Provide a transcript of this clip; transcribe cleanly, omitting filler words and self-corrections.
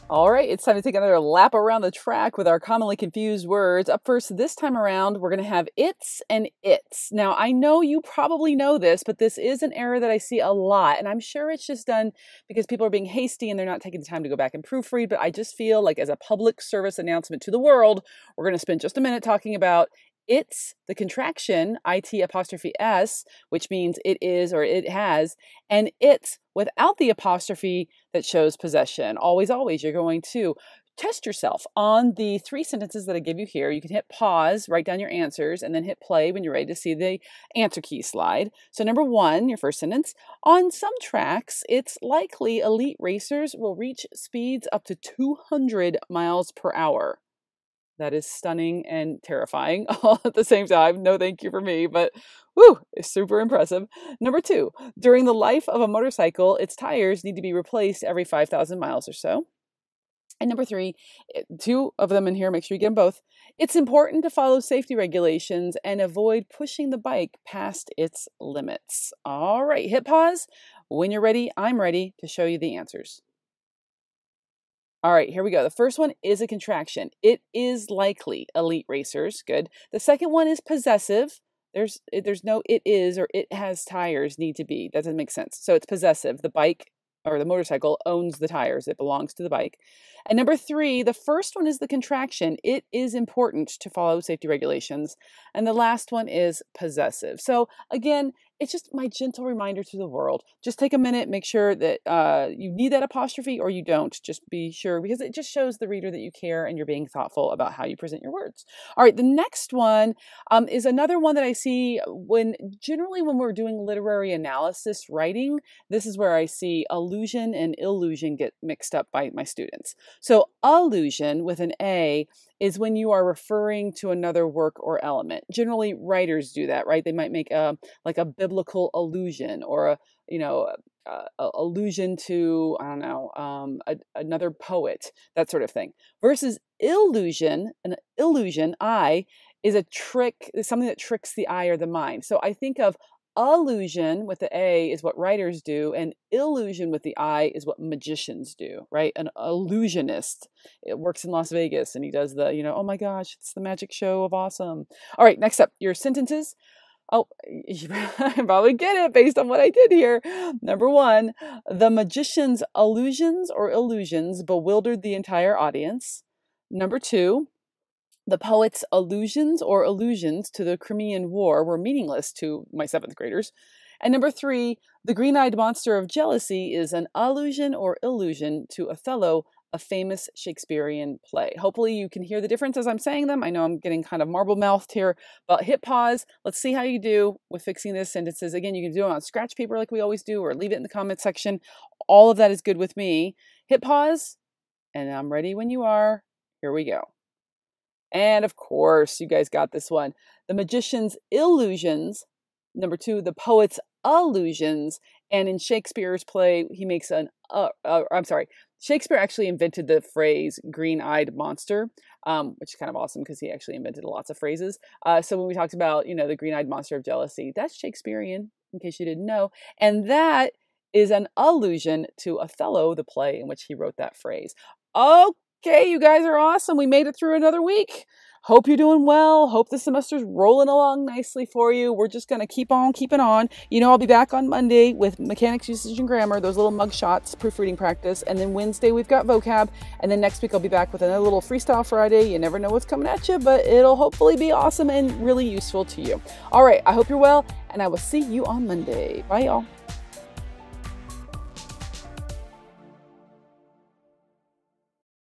All right, it's time to take another lap around the track with our commonly confused words. Up first, this time around, we're going to have its and its. Now, I know you probably know this, but this is an error that I see a lot, and I'm sure it's just done because people are being hasty and they're not taking the time to go back and proofread, but I just feel like as a public service announcement to the world, we're going to spend just a minute talking about it's, the contraction, IT''S, which means it is or it has, and it's without the apostrophe that shows possession. Always, always, you're going to test yourself on the 3 sentences that I give you here. You can hit pause, write down your answers, and then hit play when you're ready to see the answer key slide. So number 1, your first sentence, on some tracks, it's likely elite racers will reach speeds up to 200 miles per hour. That is stunning and terrifying all at the same time. No thank you for me, but woo, it's super impressive. Number 2, during the life of a motorcycle, its tires need to be replaced every 5,000 miles or so. And number 3, 2 of them in here, make sure you get them both. It's important to follow safety regulations and avoid pushing the bike past its limits. All right, hit pause. When you're ready, I'm ready to show you the answers. All right, here we go. The first one is a contraction. It is likely elite racers. Good. The second one is possessive. There's no it is or it has tires need to be. That doesn't make sense. So it's possessive. The bike or the motorcycle owns the tires. It belongs to the bike. And number 3, the first one is the contraction. It is important to follow safety regulations. And the last one is possessive. So again, it's just my gentle reminder to the world. Just take a minute, make sure that you need that apostrophe or you don't. Just be sure, because it just shows the reader that you care and you're being thoughtful about how you present your words. All right, the next one is another one that I see generally when we're doing literary analysis writing. This is where I see allusion and illusion get mixed up by my students. So allusion with an A is when you are referring to another work or element. Generally, writers do that, right? They might make like a biblical allusion or a allusion to, I don't know, another poet, that sort of thing. Versus illusion, an illusion, is a trick, is something that tricks the eye or the mind. So I think of allusion with the A is what writers do, and illusion with the I is what magicians do, right? An illusionist, it works in Las Vegas and he does the, oh my gosh, it's the magic show of awesome. All right, next up, your sentences. Oh, you probably get it based on what I did here. Number 1, the magician's allusions or illusions bewildered the entire audience. Number 2, the poet's allusions or allusions to the Crimean War were meaningless to my 7th graders. And number 3, the green-eyed monster of jealousy is an allusion or illusion to Othello, a famous Shakespearean play. Hopefully you can hear the difference as I'm saying them. I know I'm getting kind of marble-mouthed here, but hit pause. Let's see how you do with fixing these sentences. Again, you can do it on scratch paper like we always do, or leave it in the comment section. All of that is good with me. Hit pause, and I'm ready when you are. Here we go. And of course, you guys got this one. The magician's illusions. Number 2, the poet's allusions. And in Shakespeare's play, he makes Shakespeare actually invented the phrase green-eyed monster, which is kind of awesome because he actually invented lots of phrases. So when we talked about, the green-eyed monster of jealousy, that's Shakespearean, in case you didn't know. And that is an allusion to Othello, the play in which he wrote that phrase. Okay, you guys are awesome. We made it through another week. Hope you're doing well. Hope the semester's rolling along nicely for you. We're just going to keep on keeping on. I'll be back on Monday with mechanics, usage, and grammar, those little mug shots, proofreading practice. And then Wednesday, we've got vocab. And then next week, I'll be back with another little Freestyle Friday. You never know what's coming at you, but it'll hopefully be awesome and really useful to you. All right, I hope you're well, and I will see you on Monday. Bye, y'all.